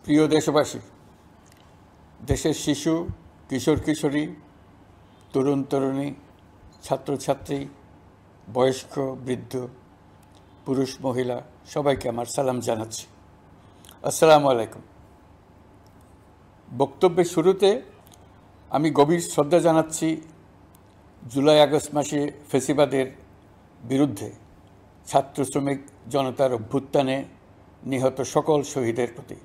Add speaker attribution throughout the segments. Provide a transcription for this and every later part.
Speaker 1: প্রিয় দেশবাসী, দেশের শিশু, কিশোর কিশোরী, তরুণ তরুণী, ছাত্রছাত্রী, বয়স্ক বৃদ্ধ, পুরুষ মহিলা সবাইকে আমার সালাম জানাচ্ছি। আসসালামু আলাইকুম। বক্তব্যের শুরুতে আমি গভীর শ্রদ্ধা জানাচ্ছি জুলাই আগস্ট মাসে ফ্যাসিবাদের বিরুদ্ধে ছাত্র শ্রমিক জনতার অভ্যুত্থানে নিহত সকল শহীদের প্রতি।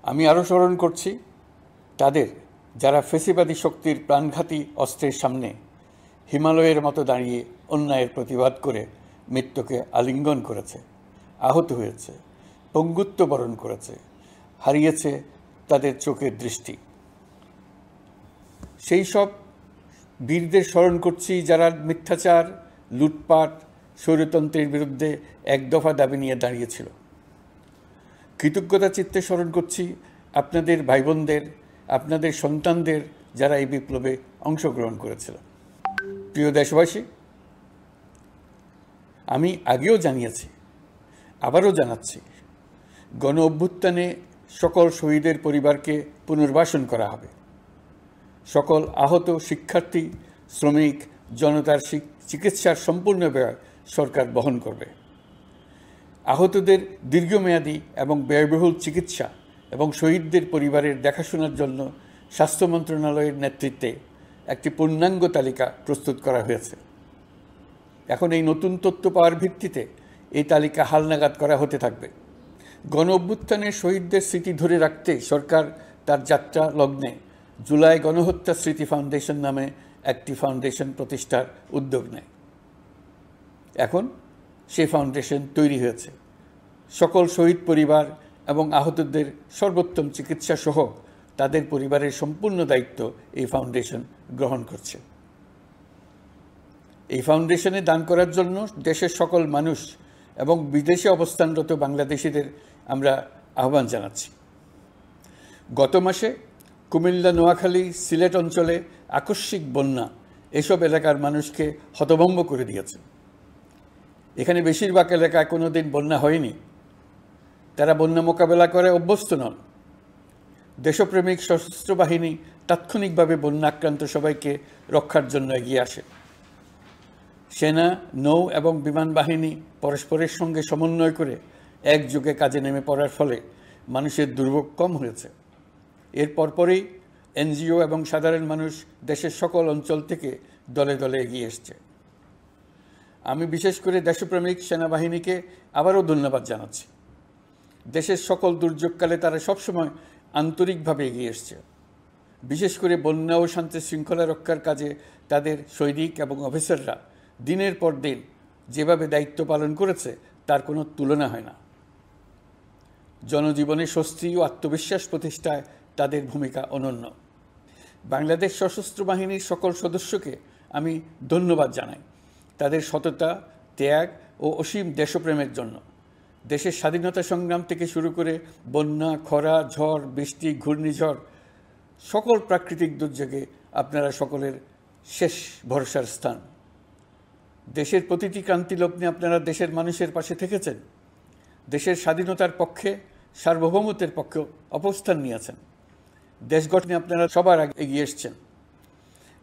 Speaker 1: আমি আরও স্মরণ করছি তাদের যারা ফ্যাসিবাদী শক্তির প্রাণঘাতী অস্ত্রের সামনে হিমালয়ের মতো দাঁড়িয়ে অন্যায়ের প্রতিবাদ করে মৃত্যুকে আলিঙ্গন করেছে, আহত হয়েছে, পঙ্গুত্ব বরণ করেছে, হারিয়েছে তাদের চোখের দৃষ্টি। সেই সব বীরদের স্মরণ করছি যারা মিথ্যাচার, লুটপাট, স্বৈরতন্ত্রের বিরুদ্ধে এক দফা দাবি নিয়ে দাঁড়িয়েছিল। কৃতজ্ঞতা চিত্তে স্মরণ করছি আপনাদের ভাই বোনদের, আপনাদের সন্তানদের যারা এই বিপ্লবে অংশগ্রহণ করেছিল। প্রিয় দেশবাসী, আমি আগেও জানিয়েছি, আবারও জানাচ্ছি, গণ অভ্যুত্থানে সকল শহীদের পরিবারকে পুনর্বাসন করা হবে। সকল আহত শিক্ষার্থী, শ্রমিক, জনতার চিকিৎসার সম্পূর্ণ ব্যয় সরকার বহন করবে। আহতদের দীর্ঘমেয়াদী এবং ব্যয়বহুল চিকিৎসা এবং শহীদদের পরিবারের দেখাশোনার জন্য স্বাস্থ্য মন্ত্রণালয়ের নেতৃত্বে একটি পূর্ণাঙ্গ তালিকা প্রস্তুত করা হয়েছে। এখন এই নতুন তথ্য পাওয়ার ভিত্তিতে এই তালিকা হালনাগাদ করা হতে থাকবে। গণ অভ্যুত্থানের শহীদদের স্মৃতি ধরে রাখতে সরকার তার যাত্রা লগ্নে জুলাই গণহত্যা স্মৃতি ফাউন্ডেশন নামে একটি ফাউন্ডেশন প্রতিষ্ঠার উদ্যোগ নেয়। এখন সেই ফাউন্ডেশন তৈরি হয়েছে। সকল শহীদ পরিবার এবং আহতদের সর্বোত্তম চিকিৎসা সহ তাদের পরিবারের সম্পূর্ণ দায়িত্ব এই ফাউন্ডেশন গ্রহণ করছে। এই ফাউন্ডেশনে দান করার জন্য দেশের সকল মানুষ এবং বিদেশে অবস্থানরত বাংলাদেশিদের আমরা আহ্বান জানাচ্ছি। গত মাসে কুমিল্লা, নোয়াখালী, সিলেট অঞ্চলে আকস্মিক বন্যা এসব এলাকার মানুষকে হতভম্ব করে দিয়েছে। এখানে বেশিরভাগ এলাকায় কোনো দিন বন্যা হয়নি। তারা বন্যা মোকাবেলা করে অভ্যস্ত নন। দেশপ্রেমিক সশস্ত্র বাহিনী তাৎক্ষণিকভাবে বন্যা আক্রান্ত সবাইকে রক্ষার জন্য এগিয়ে আসে। সেনা, নৌ এবং বিমান বাহিনী পরস্পরের সঙ্গে সমন্বয় করে একযোগে কাজে নেমে পড়ার ফলে মানুষের দুর্ভোগ কম হয়েছে। এর পরপরই এনজিও এবং সাধারণ মানুষ দেশের সকল অঞ্চল থেকে দলে দলে এগিয়ে এসছে। আমি বিশেষ করে দেশপ্রেমিক সেনাবাহিনীকে আবারও ধন্যবাদ জানাচ্ছি। দেশের সকল দুর্যোগকালে তারা সবসময় আন্তরিকভাবে এগিয়ে এসছে। বিশেষ করে বন্যা ও শান্তি শৃঙ্খলা রক্ষার কাজে তাদের সৈনিক এবং অফিসাররা দিনের পর দিন যেভাবে দায়িত্ব পালন করেছে তার কোনো তুলনা হয় না। জনজীবনে স্বস্তি ও আত্মবিশ্বাস প্রতিষ্ঠায় তাদের ভূমিকা অনন্য। বাংলাদেশ সশস্ত্র বাহিনীর সকল সদস্যকে আমি ধন্যবাদ জানাই তাদের সততা, ত্যাগ ও অসীম দেশপ্রেমের জন্য। দেশের স্বাধীনতা সংগ্রাম থেকে শুরু করে বন্যা, খরা, ঝড়, বৃষ্টি, ঘূর্ণিঝড়, সকল প্রাকৃতিক দুর্যোগে আপনারা সকলের শেষ ভরসার স্থান। দেশের প্রতিটি ক্রান্তিলগ্নে আপনারা দেশের মানুষের পাশে থেকেছেন। দেশের স্বাধীনতার পক্ষে, সার্বভৌমত্বের পক্ষে অবস্থান নিয়েছেন। দেশ গঠনে আপনারা সবার আগে এগিয়ে এসছেন।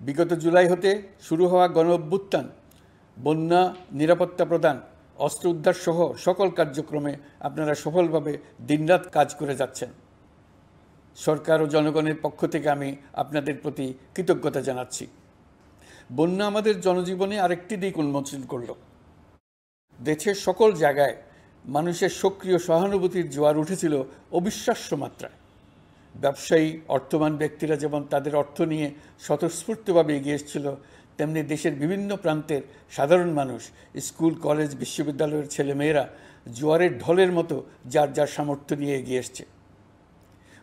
Speaker 1: বিগত জুলাই হতে শুরু হওয়া গণ অভ্যুত্থান, বন্যা, নিরাপত্তা প্রদান, অস্ত্র উদ্ধার সহ সকল কার্যক্রমে আপনারা সফলভাবে দিনরাত কাজ করে যাচ্ছেন। সরকার ও জনগণের পক্ষ থেকে আমি আপনাদের প্রতি কৃতজ্ঞতা জানাচ্ছি। বন্যা আমাদের জনজীবনে আরেকটি দিক উন্মোচন করল। দেশের সকল জায়গায় মানুষের সক্রিয় সহানুভূতির জোয়ার উঠেছিল অবিশ্বাস্য মাত্রায়। ব্যবসায়ী, অর্থবান ব্যক্তিরা যেমন তাদের অর্থ নিয়ে স্বতঃস্ফূর্তভাবে এগিয়ে এসেছিল, তেমনি দেশের বিভিন্ন প্রান্তের সাধারণ মানুষ, স্কুল, কলেজ, বিশ্ববিদ্যালয়ের ছেলেমেয়েরা জোয়ারের ঢলের মতো যার যার সামর্থ্য নিয়ে এগিয়ে এসছে।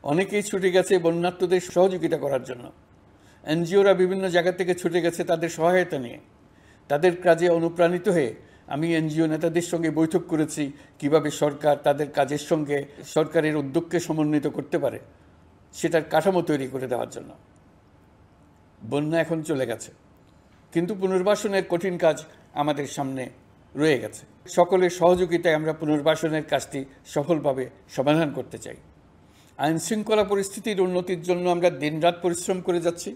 Speaker 1: অনেকেই ছুটে গেছে বন্যার্তদের সহযোগিতা করার জন্য। এনজিওরা বিভিন্ন জায়গা থেকে ছুটে গেছে তাদের সহায়তা নিয়ে। তাদের কাজে অনুপ্রাণিত হয়ে আমি এনজিও নেতাদের সঙ্গে বৈঠক করেছি কিভাবে সরকার তাদের কাজের সঙ্গে সরকারের উদ্যোগকে সমন্বিত করতে পারে, সেটার কাঠামো তৈরি করে দেওয়ার জন্য। বন্যা এখন চলে গেছে, কিন্তু পুনর্বাসনের কঠিন কাজ আমাদের সামনে রয়ে গেছে। সকলের সহযোগিতায় আমরা পুনর্বাসনের কাজটি সফলভাবে সমাধান করতে চাই। আইনশৃঙ্খলা পরিস্থিতির উন্নতির জন্য আমরা দিনরাত পরিশ্রম করে যাচ্ছি।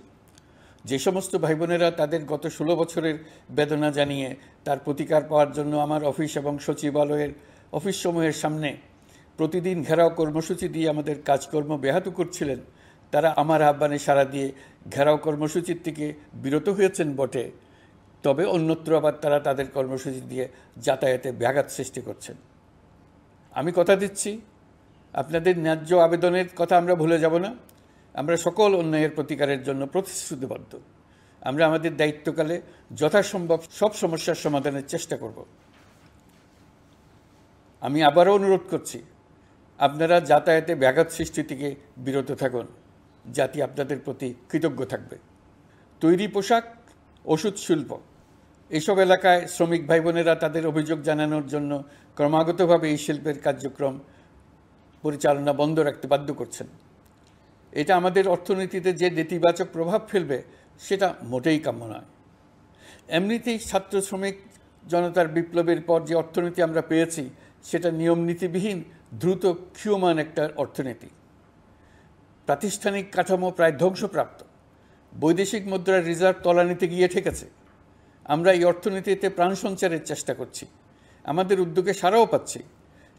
Speaker 1: যে সমস্ত ভাই বোনেরা তাদের গত 16 বছরের বেদনা জানিয়ে তার প্রতিকার পাওয়ার জন্য আমার অফিস এবং সচিবালয়ের অফিসসমূহের সামনে প্রতিদিন ঘেরাও কর্মসূচি দিয়ে আমাদের কাজকর্ম ব্যাহত করছিলেন, তারা আমার আহ্বানে সাড়া দিয়ে ঘেরাও কর্মসূচির থেকে বিরত হয়েছেন বটে, তবে অন্যত্র আবার তারা তাদের কর্মসূচি দিয়ে যাতায়াতে ব্যাঘাত সৃষ্টি করছেন। আমি কথা দিচ্ছি, আপনাদের ন্যায্য আবেদনের কথা আমরা ভুলে যাব না। আমরা সকল অন্যায়ের প্রতিকারের জন্য প্রতিশ্রুতিবদ্ধ। আমরা আমাদের দায়িত্বকালে যথাসম্ভব সব সমস্যার সমাধানের চেষ্টা করব। আমি আবারও অনুরোধ করছি, আপনারা যাতায়াতে ব্যাঘাত সৃষ্টি থেকে বিরত থাকুন। জাতি আপনাদের প্রতি কৃতজ্ঞ থাকবে। তৈরি পোশাক, ওষুধ শিল্প, এসব এলাকায় শ্রমিক ভাই বোনেরা তাদের অভিযোগ জানানোর জন্য ক্রমাগতভাবে এই শিল্পের কার্যক্রম পরিচালনা বন্ধ রাখতে বাধ্য করছেন। এটা আমাদের অর্থনীতিতে যে নেতিবাচক প্রভাব ফেলবে সেটা মোটেই কাম্য নয়। এমনিতেই ছাত্র শ্রমিক জনতার বিপ্লবের পর যে অর্থনীতি আমরা পেয়েছি সেটা নিয়ম নীতিবিহীন দ্রুত ক্ষীয়মান একটা অর্থনীতি। প্রাতিষ্ঠানিক কাঠামো প্রায় ধ্বংসপ্রাপ্ত। বৈদেশিক মুদ্রার রিজার্ভ তলানিতে গিয়ে ঠেকেছে। আমরা এই অর্থনীতিতে প্রাণ সঞ্চারের চেষ্টা করছি, আমাদের উদ্যোগে সাড়াও পাচ্ছি।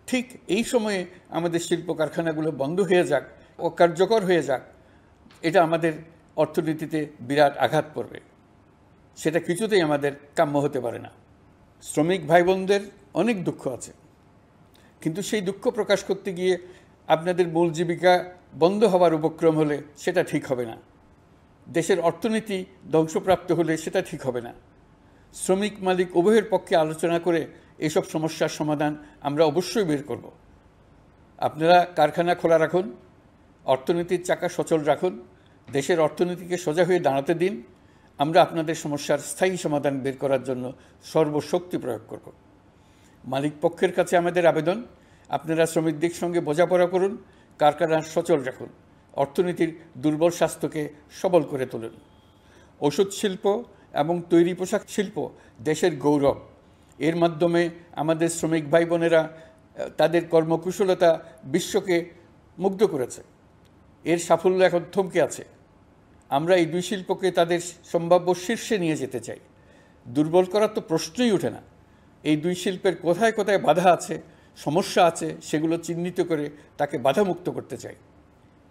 Speaker 1: ঠিক এই সময়ে আমাদের শিল্প কারখানাগুলো বন্ধ হয়ে যাক, অকার্যকর হয়ে যাক, এটা আমাদের অর্থনীতিতে বিরাট আঘাত পড়বে। সেটা কিছুতেই আমাদের কাম্য হতে পারে না। শ্রমিক ভাই বোনদের অনেক দুঃখ আছে, কিন্তু সেই দুঃখ প্রকাশ করতে গিয়ে আপনাদের মূল জীবিকা বন্ধ হওয়ার উপক্রম হলে সেটা ঠিক হবে না। দেশের অর্থনীতি ধ্বংসপ্রাপ্ত হলে সেটা ঠিক হবে না। শ্রমিক মালিক উভয়ের পক্ষে আলোচনা করে এসব সমস্যার সমাধান আমরা অবশ্যই বের করব। আপনারা কারখানা খোলা রাখুন, অর্থনীতির চাকা সচল রাখুন, দেশের অর্থনীতিকে সোজা হয়ে দাঁড়াতে দিন। আমরা আপনাদের সমস্যার স্থায়ী সমাধান বের করার জন্য সর্বশক্তি প্রয়োগ করব। মালিক পক্ষের কাছে আমাদের আবেদন, আপনারা শ্রমিকদের সঙ্গে বোঝাপড়া করুন, কারখানা সচল রাখুন, অর্থনীতির দুর্বল স্বাস্থ্যকে সবল করে তুলুন। ওষুধ শিল্প এবং তৈরি পোশাক শিল্প দেশের গৌরব। এর মাধ্যমে আমাদের শ্রমিক ভাই বোনেরা তাদের কর্মকুশলতা বিশ্বকে মুগ্ধ করেছে। এর সাফল্য এখন থমকে আছে। আমরা এই দুই শিল্পকে তাদের সম্ভাব্য শীর্ষে নিয়ে যেতে চাই। দুর্বল করার তো প্রশ্নই ওঠে না। এই দুই শিল্পের কোথায় কোথায় বাধা আছে, সমস্যা আছে, সেগুলো চিহ্নিত করে তাকে বাধামুক্ত করতে চাই।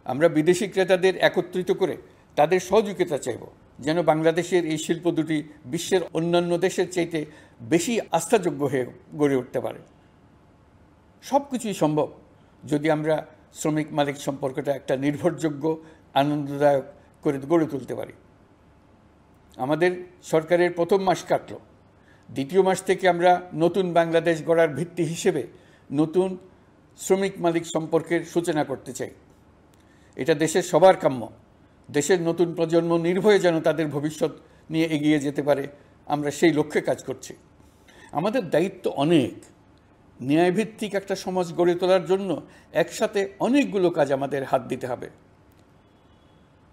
Speaker 1: আমরা বিদেশি ক্রেতাদের একত্রিত করে তাদের সহযোগিতা চাইব, যেন বাংলাদেশের এই শিল্প দুটি বিশ্বের অন্যান্য দেশের চাইতে বেশি আস্থাযোগ্য হয়ে গড়ে উঠতে পারে। সব কিছুই সম্ভব যদি আমরা শ্রমিক মালিক সম্পর্কটা একটা নির্ভরযোগ্য, আনন্দদায়ক করে গড়ে তুলতে পারি। আমাদের সরকারের প্রথম মাস কাটল। দ্বিতীয় মাস থেকে আমরা নতুন বাংলাদেশ গড়ার ভিত্তি হিসেবে নতুন শ্রমিক মালিক সম্পর্কের সূচনা করতে চাই। এটা দেশের সবার কাম্য। দেশের নতুন প্রজন্ম নির্ভয়ে যেন তাদের ভবিষ্যৎ নিয়ে এগিয়ে যেতে পারে, আমরা সেই লক্ষ্যে কাজ করছি। আমাদের দায়িত্ব অনেক। ন্যায়ভিত্তিক একটা সমাজ গড়ে তোলার জন্য একসাথে অনেকগুলো কাজ আমাদের হাত দিতে হবে।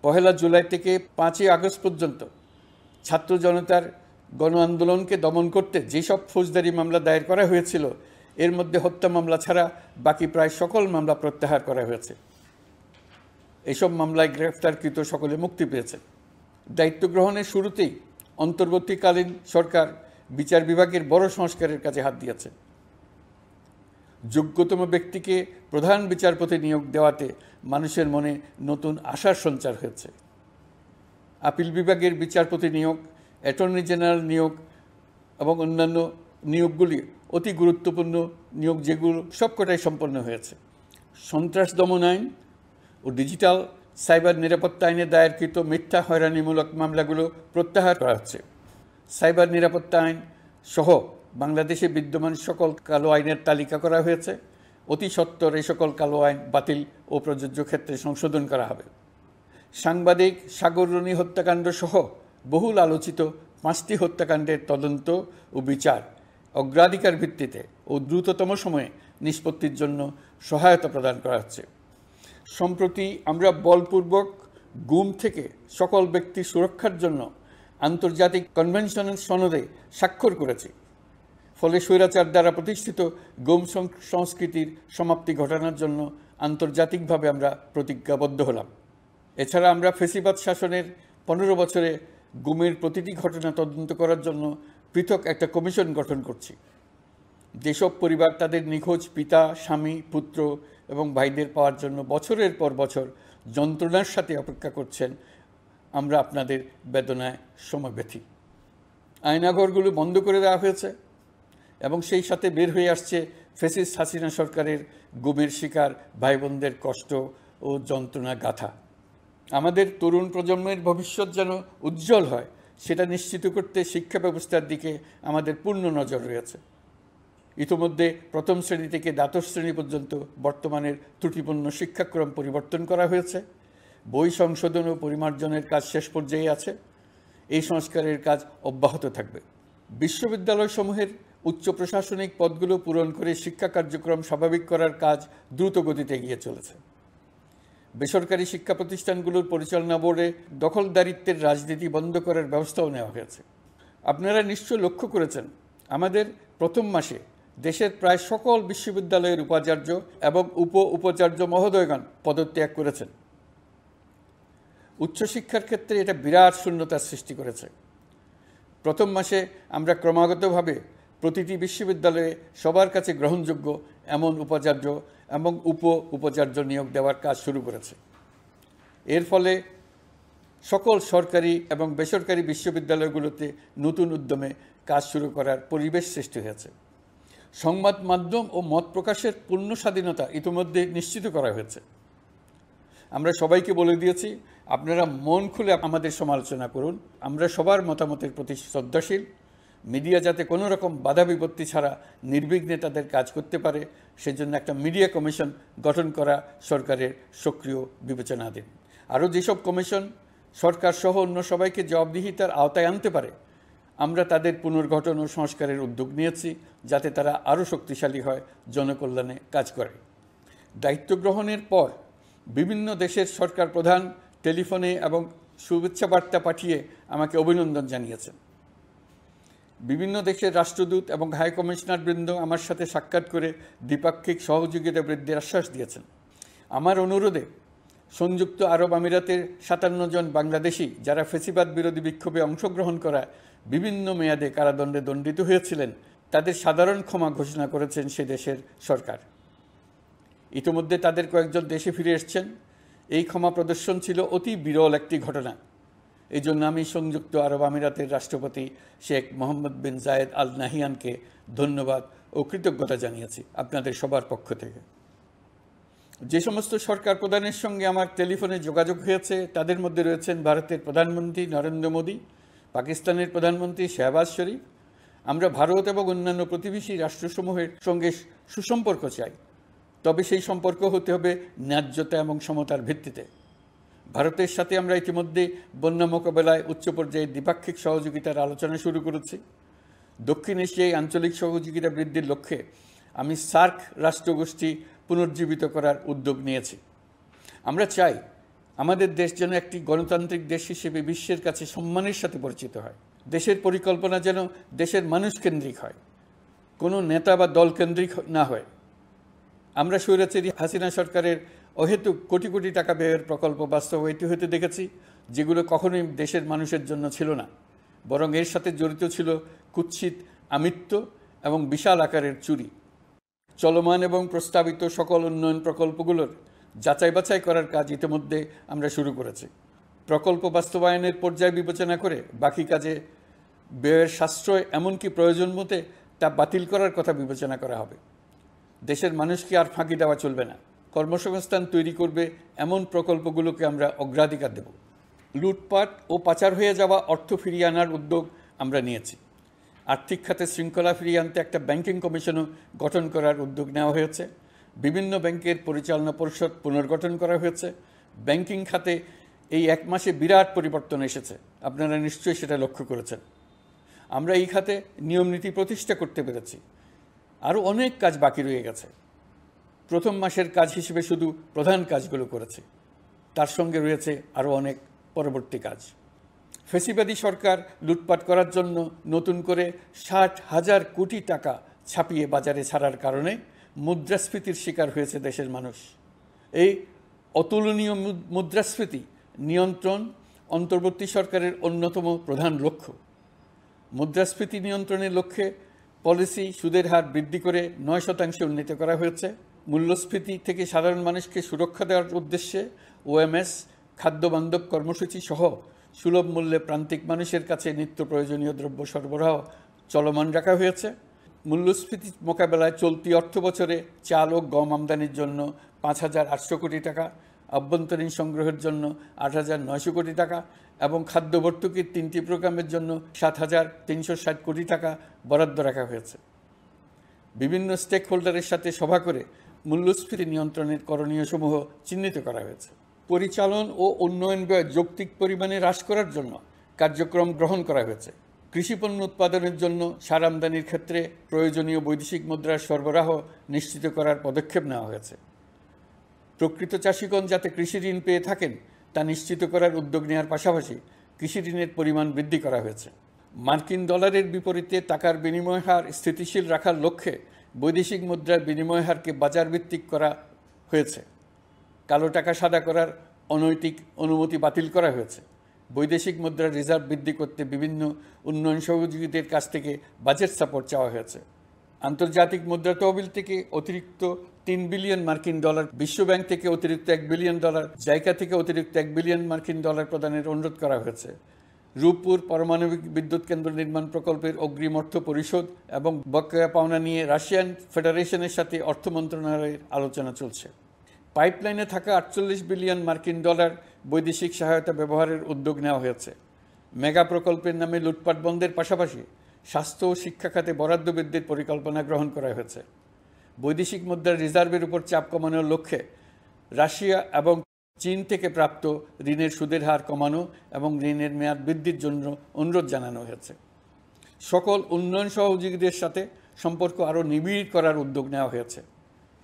Speaker 1: 1 জুলাই থেকে 5 আগস্ট পর্যন্ত ছাত্র জনতার গণ আন্দোলনকে দমন করতে যেসব ফৌজদারি মামলা দায়ের করা হয়েছিল, এর মধ্যে হত্যা মামলা ছাড়া বাকি প্রায় সকল মামলা প্রত্যাহার করা হয়েছে। এসব মামলায় গ্রেফতারকৃত সকলে মুক্তি পেয়েছে। দায়িত্ব গ্রহণের শুরুতেই অন্তর্বর্তীকালীন সরকার বিচার বিভাগের বড় সংস্কারের কাজে হাত দিয়েছে। যোগ্যতম ব্যক্তিকে প্রধান বিচারপতি নিয়োগ দেওয়াতে মানুষের মনে নতুন আশার সঞ্চার হয়েছে। আপিল বিভাগের বিচারপতি নিয়োগ, অ্যাটর্নি জেনারেল নিয়োগ এবং অন্যান্য নিয়োগগুলি অতি গুরুত্বপূর্ণ নিয়োগ, যেগুলো সবকটাই সম্পন্ন হয়েছে। সন্ত্রাস দমন আইন ও ডিজিটাল সাইবার নিরাপত্তা আইনে দায়েরকৃত মিথ্যা হয়রানিমূলক মামলাগুলো প্রত্যাহার করা হচ্ছে। সাইবার নিরাপত্তা আইন সহ বাংলাদেশে বিদ্যমান সকল কালো আইনের তালিকা করা হয়েছে। অতি সত্বর এই সকল কালো আইন বাতিল ও প্রযোজ্য ক্ষেত্রে সংশোধন করা হবে। সাংবাদিক সাগর রনি হত্যাকাণ্ড সহ বহুল আলোচিত 5টি হত্যাকাণ্ডের তদন্ত ও বিচার অগ্রাধিকার ভিত্তিতে ও দ্রুততম সময়ে নিষ্পত্তির জন্য সহায়তা প্রদান করা হচ্ছে। সম্প্রতি আমরা বলপূর্বক গুম থেকে সকল ব্যক্তির সুরক্ষার জন্য আন্তর্জাতিক কনভেনশনের সনদে স্বাক্ষর করেছি। ফলে স্বৈরাচার দ্বারা প্রতিষ্ঠিত গুম সংস্কৃতির সমাপ্তি ঘটানোর জন্য আন্তর্জাতিকভাবে আমরা প্রতিজ্ঞাবদ্ধ হলাম। এছাড়া আমরা ফেসিবাদ শাসনের 15 বছরে গুমের প্রতিটি ঘটনা তদন্ত করার জন্য পৃথক একটা কমিশন গঠন করছি। যেসব পরিবার তাদের নিখোঁজ পিতা, স্বামী, পুত্র এবং ভাইদের পাওয়ার জন্য বছরের পর বছর যন্ত্রণার সাথে অপেক্ষা করছেন, আমরা আপনাদের বেদনায় সমব্যথী। আয়নাঘরগুলো বন্ধ করে দেওয়া হয়েছে এবং সেই সাথে বের হয়ে আসছে ফ্যাসিস্ট হাসিনা সরকারের গুমের শিকার ভাই বোনদের কষ্ট ও যন্ত্রণা গাথা। আমাদের তরুণ প্রজন্মের ভবিষ্যৎ যেন উজ্জ্বল হয়, সেটা নিশ্চিত করতে শিক্ষা ব্যবস্থার দিকে আমাদের পূর্ণ নজর রয়েছে। ইতিমধ্যে প্রথম শ্রেণী থেকে দ্বাদশ শ্রেণী পর্যন্ত বর্তমানের ত্রুটিপূর্ণ শিক্ষাক্রম পরিবর্তন করা হয়েছে। বই সংশোধন ও পরিমার্জনের কাজ শেষ পর্যায়ে আছে। এই সংস্কারের কাজ অব্যাহত থাকবে। বিশ্ববিদ্যালয়সমূহের উচ্চ প্রশাসনিক পদগুলো পূরণ করে শিক্ষা কার্যক্রম স্বাভাবিক করার কাজ দ্রুত গতিতে এগিয়ে চলেছে। বেসরকারি শিক্ষা প্রতিষ্ঠানগুলোর পরিচালনা বোর্ডে দখলদারিত্বের রাজনীতি বন্ধ করার ব্যবস্থাও নেওয়া হয়েছে। আপনারা নিশ্চয় লক্ষ্য করেছেন, আমাদের প্রথম মাসে দেশের প্রায় সকল বিশ্ববিদ্যালয়ের উপাচার্য এবং উপাচার্য মহোদয়গণ পদত্যাগ করেছেন। উচ্চশিক্ষার ক্ষেত্রে এটা বিরাট শূন্যতার সৃষ্টি করেছে। প্রথম মাসে আমরা ক্রমাগতভাবে প্রতিটি বিশ্ববিদ্যালয়ে সবার কাছে গ্রহণযোগ্য এমন উপাচার্য এবং উপাচার্য নিয়োগ দেওয়ার কাজ শুরু করেছে। এর ফলে সকল সরকারি এবং বেসরকারি বিশ্ববিদ্যালয়গুলোতে নতুন উদ্যমে কাজ শুরু করার পরিবেশ সৃষ্টি হয়েছে। সংবাদ মাধ্যম ও মত প্রকাশের পূর্ণ স্বাধীনতা ইতিমধ্যে নিশ্চিত করা হয়েছে। আমরা সবাইকে বলে দিয়েছি, আপনারা মন খুলে আমাদের সমালোচনা করুন, আমরা সবার মতামতের প্রতি শ্রদ্ধাশীল। মিডিয়া যাতে কোনো রকম বাধা বিপত্তি ছাড়া নির্বিঘ্নে তাদের কাজ করতে পারে, সেজন্য একটা মিডিয়া কমিশন গঠন করা সরকারের সক্রিয় বিবেচনাধীন। আরও যেসব কমিশন সরকার সহ অন্য সবাইকে জবাবদিহিতার আওতায় আনতে পারে, আমরা তাদের পুনর্গঠন ও সংস্কারের উদ্যোগ নিয়েছি, যাতে তারা আরও শক্তিশালী হয়, জনকল্যাণে কাজ করে। দায়িত্ব গ্রহণের পর বিভিন্ন দেশের সরকার প্রধান টেলিফোনে এবং শুভেচ্ছা বার্তা পাঠিয়ে আমাকে অভিনন্দন জানিয়েছেন। বিভিন্ন দেশের রাষ্ট্রদূত এবং হাই কমিশনারবৃন্দ আমার সাথে সাক্ষাৎ করে দ্বিপাক্ষিক সহযোগিতা বৃদ্ধির আশ্বাস দিয়েছেন। আমার অনুরোধে সংযুক্ত আরব আমিরাতের 57 জন বাংলাদেশি যারা ফ্যাসিবাদ বিরোধী বিক্ষোভে অংশগ্রহণ করা বিভিন্ন মেয়াদে কারাদণ্ডে দণ্ডিত হয়েছিলেন, তাদের সাধারণ ক্ষমা ঘোষণা করেছেন সে দেশের সরকার। ইতিমধ্যে তাদের কয়েকজন দেশে ফিরে এসেছেন। এই ক্ষমা প্রদর্শন ছিল অতি বিরল একটি ঘটনা। এই জন্য আমি সংযুক্ত আরব আমিরাতের রাষ্ট্রপতি শেখ মোহাম্মদ বিন জায়েদ আল নাহিয়ানকে ধন্যবাদ ও কৃতজ্ঞতা জানিয়েছি আপনাদের সবার পক্ষ থেকে। যে সমস্ত সরকার প্রধানের সঙ্গে আমার টেলিফোনে যোগাযোগ হয়েছে, তাদের মধ্যে রয়েছেন ভারতের প্রধানমন্ত্রী নরেন্দ্র মোদী, পাকিস্তানের প্রধানমন্ত্রী শাহবাজ শরীফ। আমরা ভারত এবং অন্যান্য প্রতিবেশী রাষ্ট্রসমূহের সঙ্গে সুসম্পর্ক চাই, তবে সেই সম্পর্ক হতে হবে ন্যায্যতা এবং সমতার ভিত্তিতে। ভারতের সাথে আমরা ইতিমধ্যে বন্যা মোকাবেলায় উচ্চ পর্যায়ে দ্বিপাক্ষিক সহযোগিতার আলোচনা শুরু করেছি। দক্ষিণ এশিয়ায় আঞ্চলিক সহযোগিতা বৃদ্ধির লক্ষ্যে আমি সার্ক রাষ্ট্রগোষ্ঠী পুনর্জীবিত করার উদ্যোগ নিয়েছি। আমরা চাই আমাদের দেশ যেন একটি গণতান্ত্রিক দেশ হিসেবে বিশ্বের কাছে সম্মানের সাথে পরিচিত হয়। দেশের পরিকল্পনা যেন দেশের মানুষকেন্দ্রিক হয়, কোনো নেতা বা দলকেন্দ্রিক না হয়। আমরা স্বৈরাচারী হাসিনা সরকারের অহেতুক কোটি কোটি টাকা ব্যয়ের প্রকল্প বাস্তবায়িত হতে দেখেছি, যেগুলো কখনোই দেশের মানুষের জন্য ছিল না, বরং এর সাথে জড়িত ছিল কুৎসিত আমিত্ব এবং বিশাল আকারের চুরি। চলমান এবং প্রস্তাবিত সকল উন্নয়ন প্রকল্পগুলোর যাচাই বাছাই করার কাজ ইতিমধ্যে আমরা শুরু করেছি। প্রকল্প বাস্তবায়নের পর্যায় বিবেচনা করে বাকি কাজে ব্যয়ের সাশ্রয় এমনকি প্রয়োজন মতে তা বাতিল করার কথা বিবেচনা করা হবে। দেশের মানুষকে আর ফাঁকি দেওয়া চলবে না। কর্মসংস্থান তৈরি করবে এমন প্রকল্পগুলোকে আমরা অগ্রাধিকার দেব। লুটপাট ও পাচার হয়ে যাওয়া অর্থ ফিরিয়ে আনার উদ্যোগ আমরা নিয়েছি। আর্থিক খাতে শৃঙ্খলা ফিরিয়ে আনতে একটা ব্যাংকিং কমিশনও গঠন করার উদ্যোগ নেওয়া হয়েছে। বিভিন্ন ব্যাংকের পরিচালনা পরিষদ পুনর্গঠন করা হয়েছে। ব্যাংকিং খাতে এই এক মাসে বিরাট পরিবর্তন এসেছে, আপনারা নিশ্চয়ই সেটা লক্ষ্য করেছেন। আমরা এই খাতে নিয়মনীতি প্রতিষ্ঠা করতে পেরেছি। আরও অনেক কাজ বাকি রয়ে গেছে। প্রথম মাসের কাজ হিসেবে শুধু প্রধান কাজগুলো করেছি, তার সঙ্গে রয়েছে আরও অনেক পরবর্তী কাজ। ফ্যাসিবাদী সরকার লুটপাট করার জন্য নতুন করে 60,000 কোটি টাকা ছাপিয়ে বাজারে ছাড়ার কারণে মুদ্রাস্ফীতির শিকার হয়েছে দেশের মানুষ। এই অতুলনীয় মুদ্রাস্ফীতি নিয়ন্ত্রণ অন্তর্বর্তী সরকারের অন্যতম প্রধান লক্ষ্য। মুদ্রাস্ফীতি নিয়ন্ত্রণের লক্ষ্যে পলিসি সুদের হার বৃদ্ধি করে 9% উন্নীত করা হয়েছে। মূল্যস্ফীতি থেকে সাধারণ মানুষকে সুরক্ষা দেওয়ার উদ্দেশ্যে ওএমএস খাদ্যবান্ধব কর্মসূচি সহ সুলভ মূল্যে প্রান্তিক মানুষের কাছে নিত্য প্রয়োজনীয় দ্রব্য সরবরাহ চলমান রাখা হয়েছে। মূল্যস্ফীতি মোকাবেলায় চলতি অর্থ বছরে চাল ও গম আমদানির জন্য 5,800 কোটি টাকা, আভ্যন্তরীণ সংগ্রহের জন্য 8,900 কোটি টাকা এবং খাদ্য ভর্তুকির 3টি প্রোগ্রামের জন্য 7,360 কোটি টাকা বরাদ্দ রাখা হয়েছে। বিভিন্ন স্টেক হোল্ডারের সাথে সভা করে মূল্যস্ফীতি নিয়ন্ত্রণের করণীয়সমূহ চিহ্নিত করা হয়েছে। পরিচালন ও উন্নয়ন ব্যয় যৌক্তিক পরিমাণে হ্রাস করার জন্য কার্যক্রম গ্রহণ করা হয়েছে। কৃষিপণ্য উৎপাদনের জন্য সার আমদানির ক্ষেত্রে প্রয়োজনীয় বৈদেশিক মুদ্রার সরবরাহ নিশ্চিত করার পদক্ষেপ নেওয়া হয়েছে। প্রকৃত চাষিগণ যাতে কৃষি ঋণ পেয়ে থাকেন তা নিশ্চিত করার উদ্যোগ নেওয়ার পাশাপাশি কৃষি ঋণের পরিমাণ বৃদ্ধি করা হয়েছে। মার্কিন ডলারের বিপরীতে টাকার বিনিময় হার স্থিতিশীল রাখার লক্ষ্যে বৈদেশিক মুদ্রার বিনিময় হারকে বাজারভিত্তিক করা হয়েছে। কালো টাকা সাদা করার অনৈতিক অনুমতি বাতিল করা হয়েছে। বৈদেশিক মুদ্রার রিজার্ভ বৃদ্ধি করতে বিভিন্ন উন্নয়ন সহযোগীদের কাছ থেকে বাজেট সাপোর্ট চাওয়া হয়েছে। আন্তর্জাতিক মুদ্রা তহবিল থেকে অতিরিক্ত 3 বিলিয়ন মার্কিন ডলার, বিশ্বব্যাংক থেকে অতিরিক্ত 1 বিলিয়ন ডলার, জাইকা থেকে অতিরিক্ত 1 বিলিয়ন মার্কিন ডলার প্রদানের অনুরোধ করা হয়েছে। রূপপুর পারমাণবিক বিদ্যুৎ কেন্দ্র নির্মাণ প্রকল্পের অগ্রিম অর্থ পরিশোধ এবং বকেয়া পাওনা নিয়ে রাশিয়ান ফেডারেশনের সাথে অর্থ মন্ত্রণালয়ের আলোচনা চলছে। পাইপলাইনে থাকা 48 বিলিয়ন মার্কিন ডলার বৈদেশিক সহায়তা ব্যবহারের উদ্যোগ নেওয়া হয়েছে। মেগা প্রকল্পের নামে লুটপাট বন্ধের পাশাপাশি স্বাস্থ্য ও শিক্ষা খাতে বরাদ্দ বৃদ্ধির পরিকল্পনা গ্রহণ করা হয়েছে। বৈদেশিক মুদ্রার রিজার্ভের উপর চাপ কমানোর লক্ষ্যে রাশিয়া এবং চীন থেকে প্রাপ্ত ঋণের সুদের হার কমানো এবং ঋণের মেয়াদ বৃদ্ধির জন্য অনুরোধ জানানো হয়েছে। সকল উন্নয়ন সহযোগীদের সাথে সম্পর্ক আরও নিবিড় করার উদ্যোগ নেওয়া হয়েছে।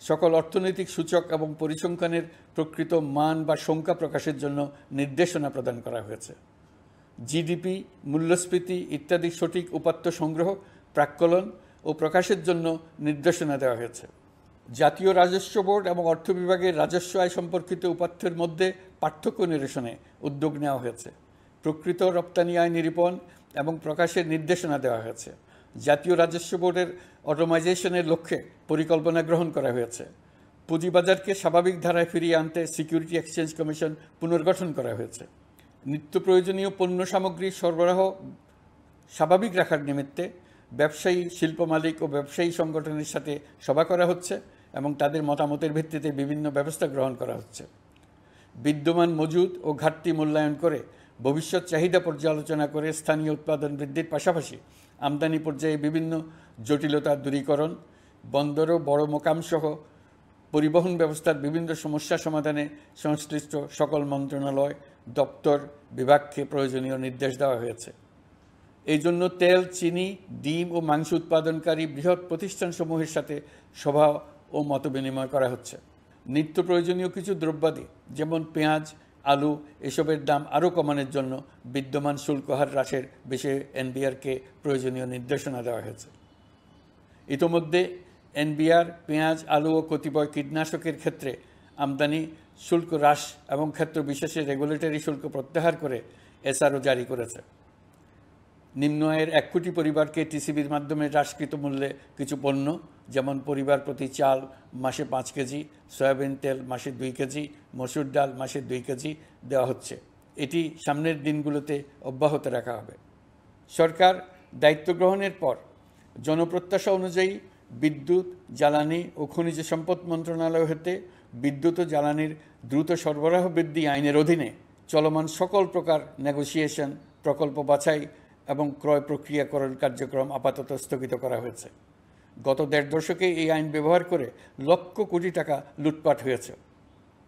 Speaker 1: সকল অর্থনৈতিক সূচক এবং পরিসংখ্যানের প্রকৃত মান বা সংখ্যা প্রকাশের জন্য নির্দেশনা প্রদান করা হয়েছে। জিডিপি, মূল্যস্ফীতি ইত্যাদি সঠিক উপাত্ত সংগ্রহ, প্রাক্কলন ও প্রকাশের জন্য নির্দেশনা দেওয়া হয়েছে। জাতীয় রাজস্ব বোর্ড এবং অর্থ বিভাগের রাজস্ব আয় সম্পর্কিত উপাত্তের মধ্যে পার্থক্য নিরসনে উদ্যোগ নেওয়া হয়েছে। প্রকৃত রপ্তানি আয় নিরূপণ এবং প্রকাশের নির্দেশনা দেওয়া হয়েছে। জাতীয় রাজস্ব বোর্ডের অটোমাইজেশনের লক্ষ্যে পরিকল্পনা গ্রহণ করা হয়েছে। পুঁজিবাজারকে স্বাভাবিক ধারায় ফিরিয়ে আনতে সিকিউরিটি এক্সচেঞ্জ কমিশন পুনর্গঠন করা হয়েছে। নিত্য প্রয়োজনীয় পণ্য সামগ্রীর সরবরাহ স্বাভাবিক রাখার নিমিত্তে ব্যবসায়ী, শিল্প মালিক ও ব্যবসায়ী সংগঠনের সাথে সভা করা হচ্ছে এবং তাদের মতামতের ভিত্তিতে বিভিন্ন ব্যবস্থা গ্রহণ করা হচ্ছে। বিদ্যমান মজুদ ও ঘাটতি মূল্যায়ন করে ভবিষ্যৎ চাহিদা পর্যালোচনা করে স্থানীয় উৎপাদন বৃদ্ধির পাশাপাশি আমদানি পর্যায়ে বিভিন্ন জটিলতা দূরীকরণ, বন্দর ও বড় মোকামসহ পরিবহন ব্যবস্থার বিভিন্ন সমস্যা সমাধানে সংশ্লিষ্ট সকল মন্ত্রণালয়, দপ্তর, বিভাগকে প্রয়োজনীয় নির্দেশ দেওয়া হয়েছে। এই জন্য তেল, চিনি, ডিম ও মাংস উৎপাদনকারী বৃহৎ প্রতিষ্ঠানসমূহের সাথে সভা ও মতবিনিময় করা হচ্ছে। নিত্য প্রয়োজনীয় কিছু দ্রব্যাদি যেমন পেঁয়াজ, আলু এসবের দাম আরও কমানোর জন্য বিদ্যমান শুল্ক হার হ্রাসের বিষয়ে এনবিআরকে প্রয়োজনীয় নির্দেশনা দেওয়া হয়েছে। ইতোমধ্যে এনবিআর পেঁয়াজ, আলু ও কতিপয় কীটনাশকের ক্ষেত্রে আমদানি শুল্ক হ্রাস এবং ক্ষেত্র বিশেষে রেগুলেটরি শুল্ক প্রত্যাহার করে এসআরও জারি করেছে। নিম্ন আয়ের 1 কোটি পরিবারকে টিসিবির মাধ্যমে হ্রাসকৃত মূল্যে কিছু পণ্য যেমন পরিবার প্রতি চাল মাসে 5 কেজি, সয়াবিন তেল মাসে 2 কেজি, মসুর ডাল মাসে 2 কেজি দেওয়া হচ্ছে। এটি সামনের দিনগুলোতে অব্যাহত রাখা হবে। সরকার দায়িত্ব গ্রহণের পর জনপ্রত্যাশা অনুযায়ী বিদ্যুৎ, জ্বালানি ও খনিজ সম্পদ মন্ত্রণালয় হতে বিদ্যুৎ ও জ্বালানির দ্রুত সরবরাহ বৃদ্ধি আইনের অধীনে চলমান সকল প্রকার নেগোসিয়েশন, প্রকল্প বাছাই এবং ক্রয় প্রক্রিয়াকরণ কার্যক্রম আপাতত স্থগিত করা হয়েছে। গত 1.5 দশকে এই আইন ব্যবহার করে লক্ষ কোটি টাকা লুটপাট হয়েছে।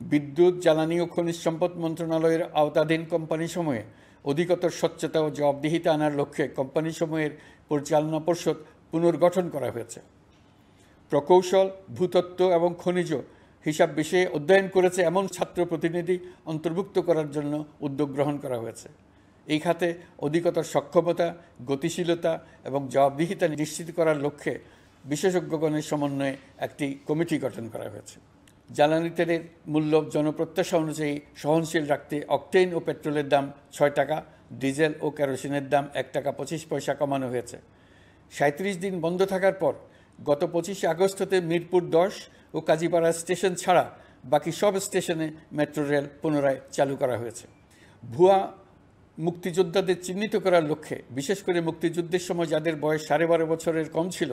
Speaker 1: বিদ্যুৎ, জ্বালানি ও খনিজ সম্পদ মন্ত্রণালয়ের আওতাধীন কোম্পানিসমূহে অধিকতর স্বচ্ছতা ও জবাবদিহিতা আনার লক্ষ্যে কোম্পানিসমূহের পরিচালনা পর্ষদ পুনর্গঠন করা হয়েছে। প্রকৌশল, ভূতত্ত্ব এবং খনিজ হিসাব বিষয়ে অধ্যয়ন করেছে এমন ছাত্র প্রতিনিধি অন্তর্ভুক্ত করার জন্য উদ্যোগ গ্রহণ করা হয়েছে। এই খাতে অধিকতর সক্ষমতা, গতিশীলতা এবং জবাবদিহিতা নিশ্চিত করার লক্ষ্যে বিশেষজ্ঞগণের সমন্বয়ে একটি কমিটি গঠন করা হয়েছে। জ্বালানি তেলের মূল্য জনপ্রত্যাশা অনুযায়ী সহনশীল রাখতে অকটেন ও পেট্রোলের দাম 6 টাকা, ডিজেল ও কেরোসিনের দাম 1 টাকা 25 পয়সা কমানো হয়েছে। 37 দিন বন্ধ থাকার পর গত 25 আগস্ট হতে মিরপুর 10 ও কাজীপাড়া স্টেশন ছাড়া বাকি সব স্টেশনে মেট্রো রেল পুনরায় চালু করা হয়েছে। ভুয়া মুক্তিযোদ্ধাদের চিহ্নিত করার লক্ষ্যে বিশেষ করে মুক্তিযুদ্ধের সময় যাদের বয়স 12.5 বছরের কম ছিল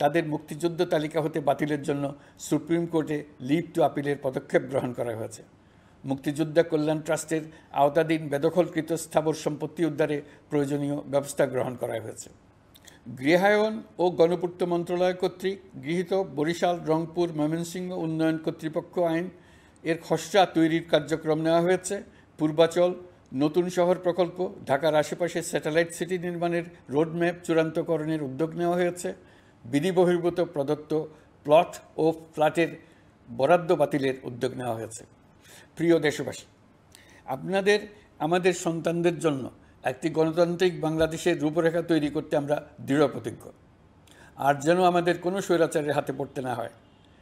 Speaker 1: তাদের মুক্তিযুদ্ধ তালিকা হতে বাতিলের জন্য সুপ্রিম কোর্টে লিভ টু আপিলের পদক্ষেপ গ্রহণ করা হয়েছে। মুক্তিযোদ্ধা কল্যাণ ট্রাস্টের আওতাধীন বেদখলকৃত স্থাবর সম্পত্তি উদ্ধারে প্রয়োজনীয় ব্যবস্থা গ্রহণ করা হয়েছে। গৃহায়ন ও গণপূর্ত মন্ত্রণালয় কর্তৃক গৃহীত বরিশাল, রংপুর, ময়মনসিংহ উন্নয়ন কর্তৃপক্ষ আইন এর খসড়া তৈরির কার্যক্রম নেওয়া হয়েছে। পূর্বাচল নতুন শহর প্রকল্প, ঢাকার আশেপাশে স্যাটেলাইট সিটি নির্মাণের রোডম্যাপ চূড়ান্তকরণের উদ্যোগ নেওয়া হয়েছে। বিধি বহির্ভূত প্রদত্ত প্লট ও ফ্ল্যাটের বরাদ্দ বাতিলের উদ্যোগ নেওয়া হয়েছে। প্রিয় দেশবাসী, আপনাদের আমাদের সন্তানদের জন্য একটি গণতান্ত্রিক বাংলাদেশের রূপরেখা তৈরি করতে আমরা দৃঢ় প্রতিজ্ঞ। আর যেন আমাদের কোনো স্বৈরাচারের হাতে পড়তে না হয়।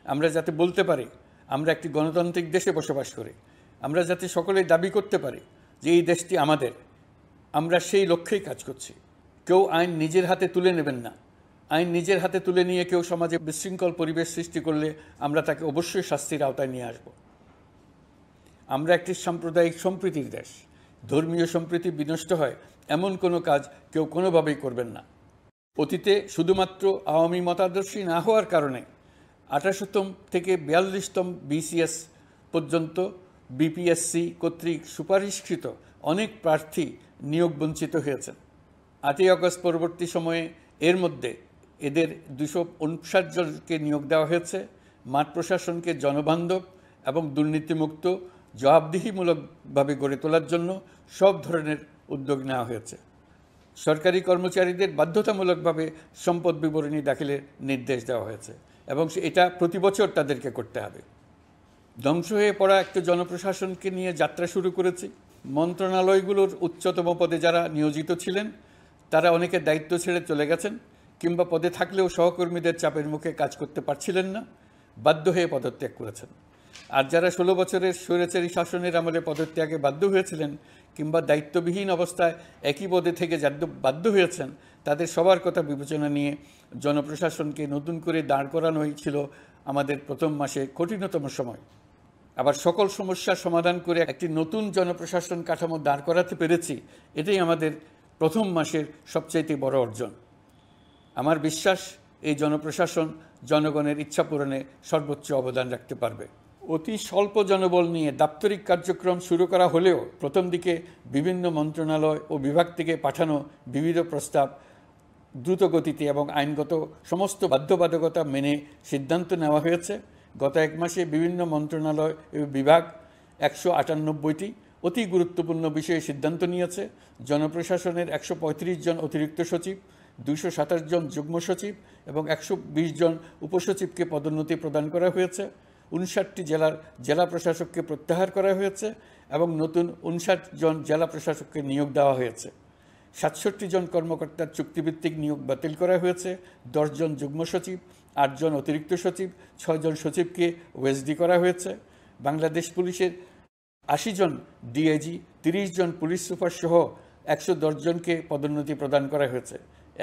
Speaker 1: আমরা যাতে বলতে পারি আমরা একটি গণতান্ত্রিক দেশে বসবাস করি, আমরা যাতে সকলেই দাবি করতে পারি যে এই দেশটি আমাদের, আমরা সেই লক্ষ্যেই কাজ করছি। কেউ আইন নিজের হাতে তুলে নেবেন না। আইন নিজের হাতে তুলে নিয়ে কেউ সমাজে বিশৃঙ্খল পরিবেশ সৃষ্টি করলে আমরা তাকে অবশ্যই শাস্তির আওতায় নিয়ে আসব। আমরা একটি সাম্প্রদায়িক সম্প্রীতির দেশ। ধর্মীয় সম্প্রীতি বিনষ্ট হয় এমন কোনো কাজ কেউ কোনোভাবেই করবেন না। অতীতে শুধুমাত্র আওয়ামী মতাদর্শী না হওয়ার কারণে 18তম থেকে 42তম BCS পর্যন্ত BPSC কর্তৃক সুপারিশকৃত অনেক প্রার্থী নিয়োগ বঞ্চিত হয়েছেন। 8ই আগস্ট পরবর্তী সময়ে এর মধ্যে এদের 259 জনকে নিয়োগ দেওয়া হয়েছে। মাঠ প্রশাসনকে জনবান্ধব এবং দুর্নীতিমুক্ত জবাবদিহিমূলকভাবে গড়ে তোলার জন্য সব ধরনের উদ্যোগ নেওয়া হয়েছে। সরকারি কর্মচারীদের বাধ্যতামূলকভাবে সম্পদ বিবরণী দাখিলের নির্দেশ দেওয়া হয়েছে এবং এটা প্রতি বছর তাদেরকে করতে হবে। ধ্বংস হয়ে পড়া একটা জনপ্রশাসনকে নিয়ে যাত্রা শুরু করেছি। মন্ত্রণালয়গুলোর উচ্চতম পদে যারা নিয়োজিত ছিলেন তারা অনেকে দায়িত্ব ছেড়ে চলে গেছেন, কিংবা পদে থাকলেও সহকর্মীদের চাপের মুখে কাজ করতে পারছিলেন না, বাধ্য হয়ে পদত্যাগ করেছেন। আর যারা 16 বছরের স্বৈরাচারী শাসনের আমলে পদত্যাগে বাধ্য হয়েছিলেন কিংবা দায়িত্ববিহীন অবস্থায় একই পদে থেকে বাধ্য হয়েছেন, তাদের সবার কথা বিবেচনা নিয়ে জনপ্রশাসনকে নতুন করে দাঁড় করানোই ছিল আমাদের প্রথম মাসে কঠিনতম সময়। আবার সকল সমস্যার সমাধান করে একটি নতুন জনপ্রশাসন কাঠামো দাঁড় করাতে পেরেছি, এটাই আমাদের প্রথম মাসের সবচাইতে বড় অর্জন। আমার বিশ্বাস এই জনপ্রশাসন জনগণের ইচ্ছা পূরণে সর্বোচ্চ অবদান রাখতে পারবে। অতি স্বল্প জনবল নিয়ে দাপ্তরিক কার্যক্রম শুরু করা হলেও প্রথম দিকে বিভিন্ন মন্ত্রণালয় ও বিভাগ থেকে পাঠানো বিবিধ প্রস্তাব দ্রুত গতিতে এবং আইনগত সমস্ত বাধ্যবাধকতা মেনে সিদ্ধান্ত নেওয়া হয়েছে। গত 1 মাসে বিভিন্ন মন্ত্রণালয় ও বিভাগ 198টি অতি গুরুত্বপূর্ণ বিষয়ে সিদ্ধান্ত নিয়েছে। জনপ্রশাসনের 135 জন অতিরিক্ত সচিব, 227 জন যুগ্ম সচিব এবং 120 জন উপসচিবকে পদোন্নতি প্রদান করা হয়েছে। 59টি জেলা প্রশাসককে প্রত্যাহার করা হয়েছে এবং নতুন 59 জন জেলা প্রশাসককে নিয়োগ দেওয়া হয়েছে। 67 জন কর্মকর্তার চুক্তিভিত্তিক নিয়োগ বাতিল করা হয়েছে। 10 জন যুগ্ম সচিব, 8 জন অতিরিক্ত সচিব, 6 জন সচিবকে ওএসডি করা হয়েছে। বাংলাদেশ পুলিশের 80 জন ডিআইজি, 30 জন পুলিশ সুপার সহ 110 জনকে পদোন্নতি প্রদান করা হয়েছে।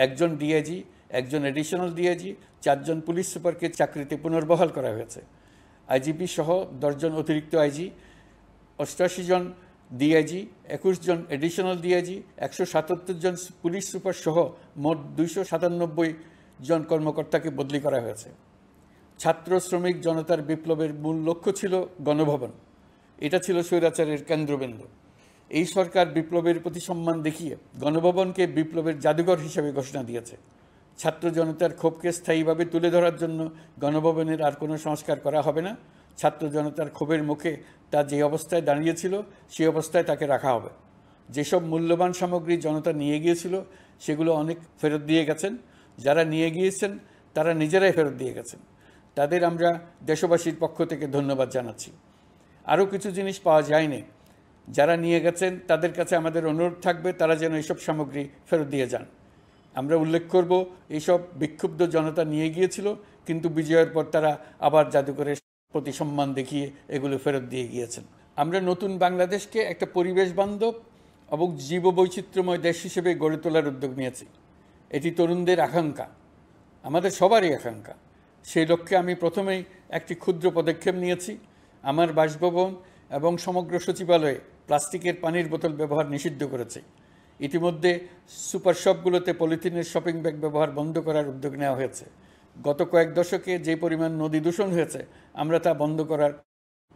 Speaker 1: 1 জন ডিআইজি, 1 জন এডিশনাল ডিআইজি, 4 জন পুলিশ সুপারকে চাকরিতে পুনর্বহাল করা হয়েছে। আইজিপি সহ 10 জন অতিরিক্ত আইজি, 88 জন ডিআইজি, 21 জন এডিশনাল ডিআইজি, 177 জন পুলিশ সুপার সহ মোট 297 জন কর্মকর্তাকে বদলি করা হয়েছে। ছাত্র শ্রমিক জনতার বিপ্লবের মূল লক্ষ্য ছিল গণভবন। এটা ছিল স্বৈরাচারের কেন্দ্রবিন্দু। এই সরকার বিপ্লবের প্রতি সম্মান দেখিয়ে গণভবনকে বিপ্লবের জাদুঘর হিসেবে ঘোষণা দিয়েছে। ছাত্র জনতার ক্ষোভকে স্থায়ীভাবে তুলে ধরার জন্য গণভবনের আর কোনো সংস্কার করা হবে না। ছাত্র জনতার ক্ষোভের মুখে তা যে অবস্থায় দাঁড়িয়েছিল সেই অবস্থায় তাকে রাখা হবে। যেসব মূল্যবান সামগ্রী জনতা নিয়ে গিয়েছিল সেগুলো অনেক ফেরত দিয়ে গেছেন। যারা নিয়ে গিয়েছেন তারা নিজেরাই ফেরত দিয়ে গেছেন। তাদের আমরা দেশবাসীর পক্ষ থেকে ধন্যবাদ জানাচ্ছি। আরও কিছু জিনিস পাওয়া যায়নি, যারা নিয়ে গেছেন তাদের কাছে আমাদের অনুরোধ থাকবে তারা যেন এইসব সামগ্রী ফেরত দিয়ে যান। আমরা উল্লেখ করব এইসব বিক্ষুব্ধ জনতা নিয়ে গিয়েছিল, কিন্তু বিজয়ের পর তারা আবার জাদুঘরে প্রতি সম্মান দেখিয়ে এগুলো ফেরত দিয়ে গিয়েছেন। আমরা নতুন বাংলাদেশকে একটা পরিবেশ বান্ধব এবং জীববৈচিত্র্যময় দেশ হিসেবে গড়ে তোলার উদ্যোগ নিয়েছি। এটি তরুণদের আকাঙ্ক্ষা, আমাদের সবারই আকাঙ্ক্ষা। সেই লক্ষ্যে আমি প্রথমেই একটি ক্ষুদ্র পদক্ষেপ নিয়েছি। আমার বাসভবন এবং সমগ্র সচিবালয়ে প্লাস্টিকের পানির বোতল ব্যবহার নিষিদ্ধ করেছে। ইতিমধ্যে সুপার শপগুলোতে পলিথিনের শপিং ব্যাগ ব্যবহার বন্ধ করার উদ্যোগ নেওয়া হয়েছে। গত কয়েক দশকে যে পরিমাণ নদী দূষণ হয়েছে, আমরা তা বন্ধ করার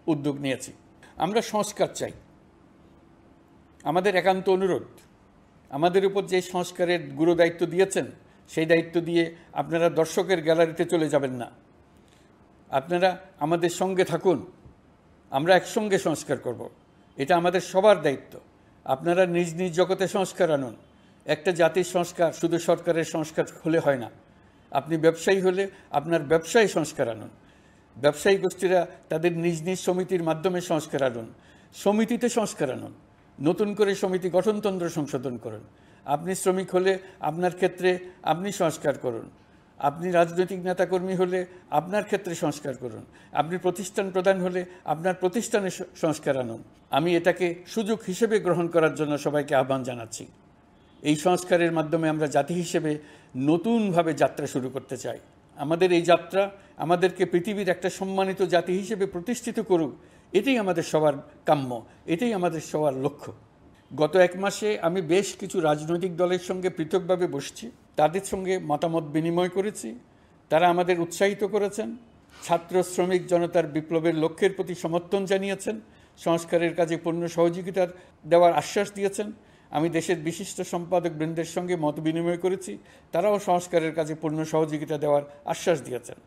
Speaker 1: উদ্যোগ নিয়েছি। আমরা সংস্কার চাই। আমাদের একান্ত অনুরোধ, আমাদের উপর যে সংস্কারের গুরু দায়িত্ব দিয়েছেন, সেই দায়িত্ব দিয়ে আপনারা দর্শকের গ্যালারিতে চলে যাবেন না। আপনারা আমাদের সঙ্গে থাকুন, আমরা একসঙ্গে সংস্কার করব। এটা আমাদের সবার দায়িত্ব। আপনারা নিজ নিজ জগতে সংস্কার আনুন। একটা জাতির সংস্কার শুধু সরকারের সংস্কার হলে হয় না। আপনি ব্যবসায়ী হলে আপনার ব্যবসায় সংস্কার আনুন। ব্যবসায়ী গোষ্ঠীরা তাদের নিজ নিজ সমিতির মাধ্যমে সংস্কার আনুন। সমিতিতে সংস্কার আনুন। নতুন করে সমিতি গঠনতন্ত্র সংশোধন করুন। আপনি শ্রমিক হলে আপনার ক্ষেত্রে আপনি সংস্কার করুন। আপনি রাজনৈতিক নেতাকর্মী হলে আপনার ক্ষেত্রে সংস্কার করুন। আপনি প্রতিষ্ঠান প্রধান হলে আপনার প্রতিষ্ঠানে সংস্কার আনুন। আমি এটাকে সুযোগ হিসেবে গ্রহণ করার জন্য সবাইকে আহ্বান জানাচ্ছি। এই সংস্কারের মাধ্যমে আমরা জাতি হিসেবে নতুনভাবে যাত্রা শুরু করতে চাই। আমাদের এই যাত্রা আমাদেরকে পৃথিবীর একটা সম্মানিত জাতি হিসেবে প্রতিষ্ঠিত করুক, এটাই আমাদের সবার কাম্য, এটাই আমাদের সবার লক্ষ্য। গত এক মাসে আমি বেশ কিছু রাজনৈতিক দলের সঙ্গে পৃথকভাবে বসছি, তাদের সঙ্গে মতামত বিনিময় করেছি। তারা আমাদের উৎসাহিত করেছেন, ছাত্র শ্রমিক জনতার বিপ্লবের লক্ষ্যের প্রতি সমর্থন জানিয়েছেন, সংস্কারের কাজে পূর্ণ সহযোগিতার দেওয়ার আশ্বাস দিয়েছেন। আমি দেশের বিশিষ্ট সম্পাদক বৃন্দের সঙ্গে মত বিনিময় করেছি, তারাও সংস্কারের কাজে পূর্ণ সহযোগিতা দেওয়ার আশ্বাস দিয়েছেন।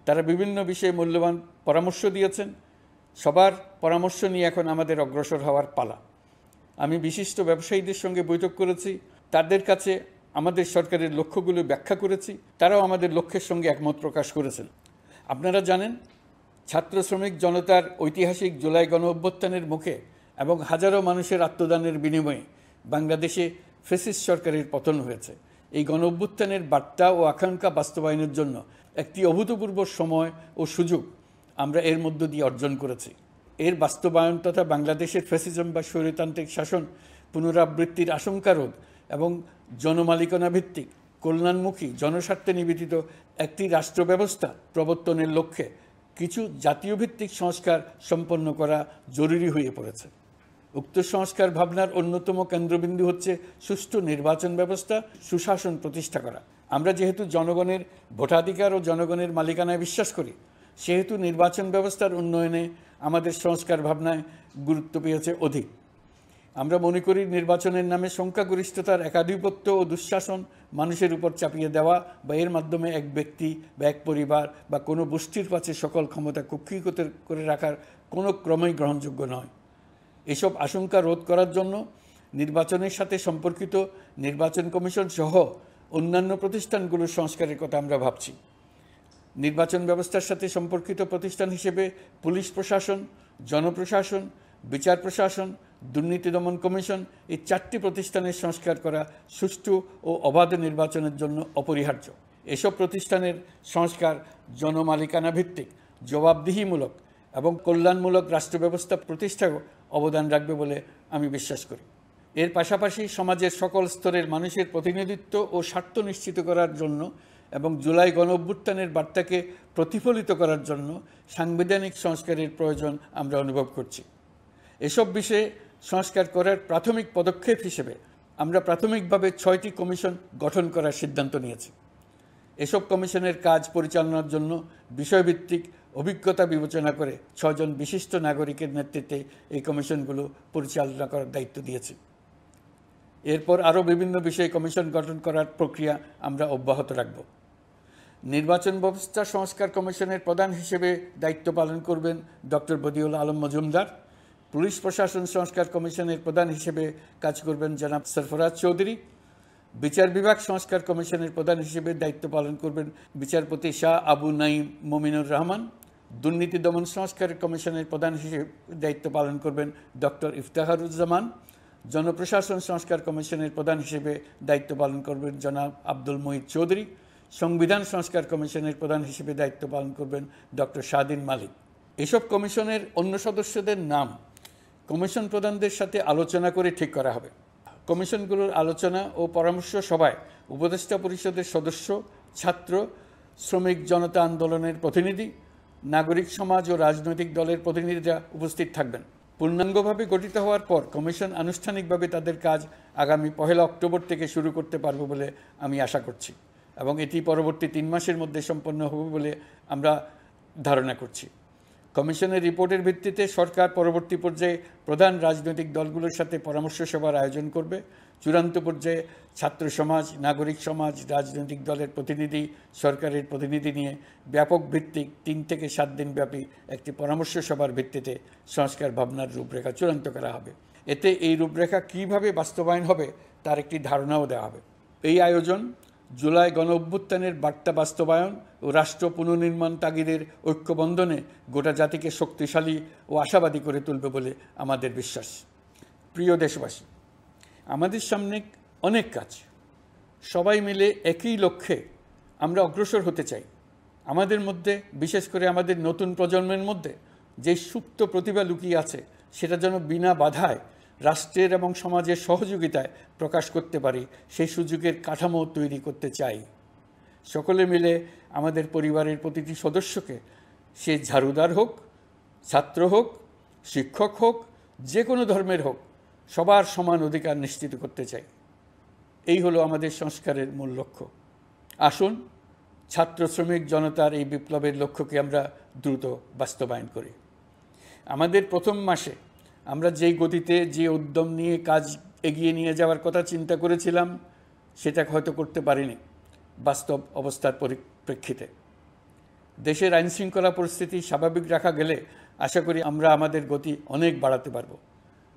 Speaker 1: তারা বিভিন্ন বিষয়ে মূল্যবান পরামর্শ দিয়েছেন। সবার পরামর্শ নিয়ে এখন আমাদের অগ্রসর হওয়ার পালা। আমি বিশিষ্ট ব্যবসায়ীদের সঙ্গে বৈঠক করেছি, তাদের কাছে আমাদের সরকারের লক্ষ্যগুলো ব্যাখ্যা করেছি, তারাও আমাদের লক্ষ্যের সঙ্গে একমত প্রকাশ করেছেন। আপনারা জানেন, ছাত্র শ্রমিক জনতার ঐতিহাসিক জুলাই গণ অভ্যুত্থানের মুখে এবং হাজারো মানুষের আত্মদানের বিনিময়ে বাংলাদেশে ফ্যাসিস্ট সরকারের পতন হয়েছে। এই গণ অভ্যুত্থানের বার্তা ও আকাঙ্ক্ষা বাস্তবায়নের জন্য একটি অভূতপূর্ব সময় ও সুযোগ আমরা এর মধ্য দিয়ে অর্জন করেছি। এর বাস্তবায়ন তথা বাংলাদেশের ফ্যাসিজম বা স্বৈরতান্ত্রিক শাসন পুনরাবৃত্তির আশঙ্কা রোধ এবং জনমালিকানা ভিত্তিক কল্যাণমুখী জনস্বার্থে নিবেদিত একটি রাষ্ট্র ব্যবস্থা প্রবর্তনের লক্ষ্যে কিছু জাতীয় ভিত্তিক সংস্কার সম্পন্ন করা জরুরি হয়ে পড়েছে। উক্ত সংস্কার ভাবনার অন্যতম কেন্দ্রবিন্দু হচ্ছে সুষ্ঠু নির্বাচন ব্যবস্থা, সুশাসন প্রতিষ্ঠা করা। আমরা যেহেতু জনগণের ভোটাধিকার ও জনগণের মালিকানায় বিশ্বাস করি, সেহেতু নির্বাচন ব্যবস্থার উন্নয়নে আমাদের সংস্কার ভাবনায় গুরুত্ব পেয়েছে অধিক। আমরা মনে করি নির্বাচনের নামে সংখ্যাগরিষ্ঠতার একাধিপত্য ও দুঃশাসন মানুষের উপর চাপিয়ে দেওয়া বা এর মাধ্যমে এক ব্যক্তি বা এক পরিবার বা কোনো গোষ্ঠীর কাছে সকল ক্ষমতা কুক্ষিগত করে রাখার কোনো ক্রমেই গ্রহণযোগ্য নয়। এসব আশঙ্কা রোধ করার জন্য নির্বাচনের সাথে সম্পর্কিত নির্বাচন কমিশন সহ অন্যান্য প্রতিষ্ঠানগুলোর সংস্কারের কথা আমরা ভাবছি। নির্বাচন ব্যবস্থার সাথে সম্পর্কিত প্রতিষ্ঠান হিসেবে পুলিশ প্রশাসন, জনপ্রশাসন, বিচার প্রশাসন, দুর্নীতি দমন কমিশন এই 4টি প্রতিষ্ঠানের সংস্কার করা সুষ্ঠু ও অবাধ নির্বাচনের জন্য অপরিহার্য। এসব প্রতিষ্ঠানের সংস্কার জনমালিকানা ভিত্তিক, জবাবদিহিমূলক এবং কল্যাণমূলক রাষ্ট্র ব্যবস্থা প্রতিষ্ঠায় অবদান রাখবে বলে আমি বিশ্বাস করি। এর পাশাপাশি সমাজের সকল স্তরের মানুষের প্রতিনিধিত্ব ও স্বার্থ নিশ্চিত করার জন্য এবং জুলাই গণ অভ্যুত্থানের বার্তাকে প্রতিফলিত করার জন্য সাংবিধানিক সংস্কারের প্রয়োজন আমরা অনুভব করছি। এসব বিষয়ে সংস্কার করার প্রাথমিক পদক্ষেপ হিসেবে আমরা প্রাথমিকভাবে 6টি কমিশন গঠন করার সিদ্ধান্ত নিয়েছি। এসব কমিশনের কাজ পরিচালনার জন্য বিষয়ভিত্তিক অভিজ্ঞতা বিবেচনা করে 6 জন বিশিষ্ট নাগরিকের নেতৃত্বে এই কমিশনগুলো পরিচালনা করার দায়িত্ব দিয়েছি। এরপর আরও বিভিন্ন বিষয়ে কমিশন গঠন করার প্রক্রিয়া আমরা অব্যাহত রাখব। নির্বাচন ব্যবস্থা সংস্কার কমিশনের প্রধান হিসেবে দায়িত্ব পালন করবেন ডক্টর বদিউল আলম মজুমদার। পুলিশ প্রশাসন সংস্কার কমিশনের প্রধান হিসেবে কাজ করবেন জনাব সরফরাজ চৌধুরী। বিচার বিভাগ সংস্কার কমিশনের প্রধান হিসেবে দায়িত্ব পালন করবেন বিচারপতি শাহ আবু নাঈম মুমিনুর রহমান। দুর্নীতি দমন সংস্কার কমিশনের প্রধান হিসেবে দায়িত্ব পালন করবেন ডক্টর ইফতেখারুজ্জামান। জনপ্রশাসন সংস্কার কমিশনের প্রধান হিসেবে দায়িত্ব পালন করবেন জনাব আব্দুল মুহিত চৌধুরী। সংবিধান সংস্কার কমিশনের প্রধান হিসেবে দায়িত্ব পালন করবেন ডক্টর শাহদিন মালিক। এসব কমিশনের অন্য সদস্যদের নাম কমিশন প্রধানদের সাথে আলোচনা করে ঠিক করা হবে। কমিশনগুলোর আলোচনা ও পরামর্শ সভায় উপদেষ্টা পরিষদের সদস্য, ছাত্র, শ্রমিক জনতা আন্দোলনের প্রতিনিধি, নাগরিক সমাজ ও রাজনৈতিক দলের প্রতিনিধিরা উপস্থিত থাকবেন। পূর্ণাঙ্গভাবে গঠিত হওয়ার পর কমিশন আনুষ্ঠানিকভাবে তাদের কাজ আগামী 1 অক্টোবর থেকে শুরু করতে পারবে বলে আমি আশা করছি এবং এটি পরবর্তী 3 মাসের মধ্যে সম্পন্ন হবে বলে আমরা ধারণা করছি। কমিশনের রিপোর্টের ভিত্তিতে সরকার পরবর্তী পর্যায়ে প্রধান রাজনৈতিক দলগুলোর সাথে পরামর্শ সভার আয়োজন করবে। চূড়ান্ত পর্যায়ে ছাত্র সমাজ, নাগরিক সমাজ, রাজনৈতিক দলের প্রতিনিধি, সরকারের প্রতিনিধি নিয়ে ব্যাপক ভিত্তিক 3 থেকে 7 দিন ব্যাপী একটি পরামর্শ সভার ভিত্তিতে সংস্কার ভাবনার রূপরেখা চূড়ান্ত করা হবে। এতে এই রূপরেখা কীভাবে বাস্তবায়ন হবে তার একটি ধারণাও দেওয়া হবে। এই আয়োজন জুলাই গণঅভ্যুত্থানের বার্তা বাস্তবায়ন ও রাষ্ট্র পুনর্নির্মাণ তাগিদের ঐক্যবন্ধনে গোটা জাতিকে শক্তিশালী ও আশাবাদী করে তুলবে বলে আমাদের বিশ্বাস। প্রিয় দেশবাসী, আমাদের সামনে অনেক কাজ। সবাই মিলে একই লক্ষ্যে আমরা অগ্রসর হতে চাই। আমাদের মধ্যে, বিশেষ করে আমাদের নতুন প্রজন্মের মধ্যে যে সুপ্ত প্রতিভা লুকিয়ে আছে সেটা যেন বিনা বাধায় রাষ্ট্রের এবং সমাজের সহযোগিতায় প্রকাশ করতে পারি, সেই সুযোগের কাঠামো তৈরি করতে চাই। সকলে মিলে আমাদের পরিবারের প্রতিটি সদস্যকে, সে ঝাড়ুদার হোক, ছাত্র হোক, শিক্ষক হোক, যে কোনো ধর্মের হোক, সবার সমান অধিকার নিশ্চিত করতে চাই। এই হলো আমাদের সংস্কারের মূল লক্ষ্য। আসুন ছাত্র শ্রমিক জনতার এই বিপ্লবের লক্ষ্যকে আমরা দ্রুত বাস্তবায়ন করি। আমাদের প্রথম মাসে আমরা যেই গতিতে, যে উদ্যম নিয়ে কাজ এগিয়ে নিয়ে যাওয়ার কথা চিন্তা করেছিলাম সেটা হয়তো করতে পারিনি বাস্তব অবস্থার পরিপ্রেক্ষিতে। দেশের আইনশৃঙ্খলা পরিস্থিতি স্বাভাবিক রাখা গেলে আশা করি আমরা আমাদের গতি অনেক বাড়াতে পারব।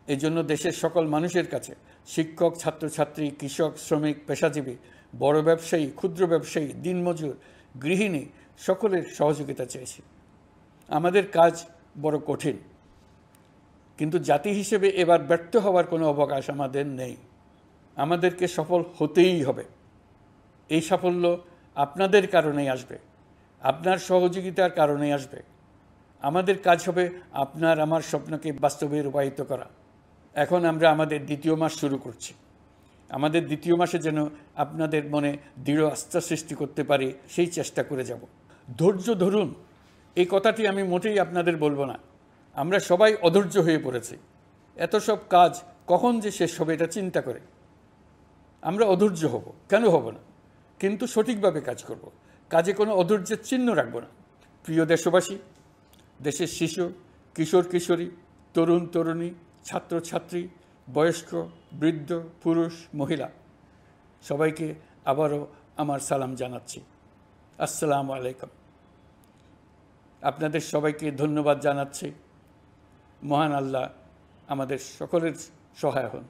Speaker 1: এই জন্য দেশের সকল মানুষের কাছে, শিক্ষক, ছাত্রছাত্রী, কৃষক, শ্রমিক, পেশাজীবী, বড় ব্যবসায়ী, ক্ষুদ্র ব্যবসায়ী, দিনমজুর, গৃহিণী, সকলের সহযোগিতা চেয়েছি। আমাদের কাজ বড় কঠিন, কিন্তু জাতি হিসেবে এবার ব্যর্থ হওয়ার কোনো অবকাশ আমাদের নেই। আমাদেরকে সফল হতেই হবে। এই সাফল্য আপনাদের কারণেই আসবে, আপনার সহযোগিতার কারণেই আসবে। আমাদের কাজ হবে আপনার আমার স্বপ্নকে বাস্তবে রূপায়িত করা। এখন আমরা আমাদের 2য় মাস শুরু করছি। আমাদের 2য় মাসে যেন আপনাদের মনে দৃঢ় আস্থা সৃষ্টি করতে পারি, সেই চেষ্টা করে যাব। ধৈর্য ধরুন, এই কথাটি আমি মোটেই আপনাদের বলবো না। আমরা সবাই অধৈর্য হয়ে পড়েছি। এত সব কাজ কখন যে শেষ হবে এটা চিন্তা করে আমরা অধৈর্য হব, কেন হব না? কিন্তু সঠিকভাবে কাজ করব, কাজে কোনো অধৈর্যের চিহ্ন রাখব না। প্রিয় দেশবাসী, দেশের শিশু, কিশোর কিশোরী, তরুণ তরুণী, ছাত্রছাত্রী, বয়স্ক, বৃদ্ধ, পুরুষ, মহিলা, সবাইকে আবারও আমার সালাম জানাচ্ছি। আসসালামু আলাইকুম। আপনাদের সবাইকে ধন্যবাদ জানাচ্ছি। মহান আল্লাহ আমাদের সকলের সহায় হন।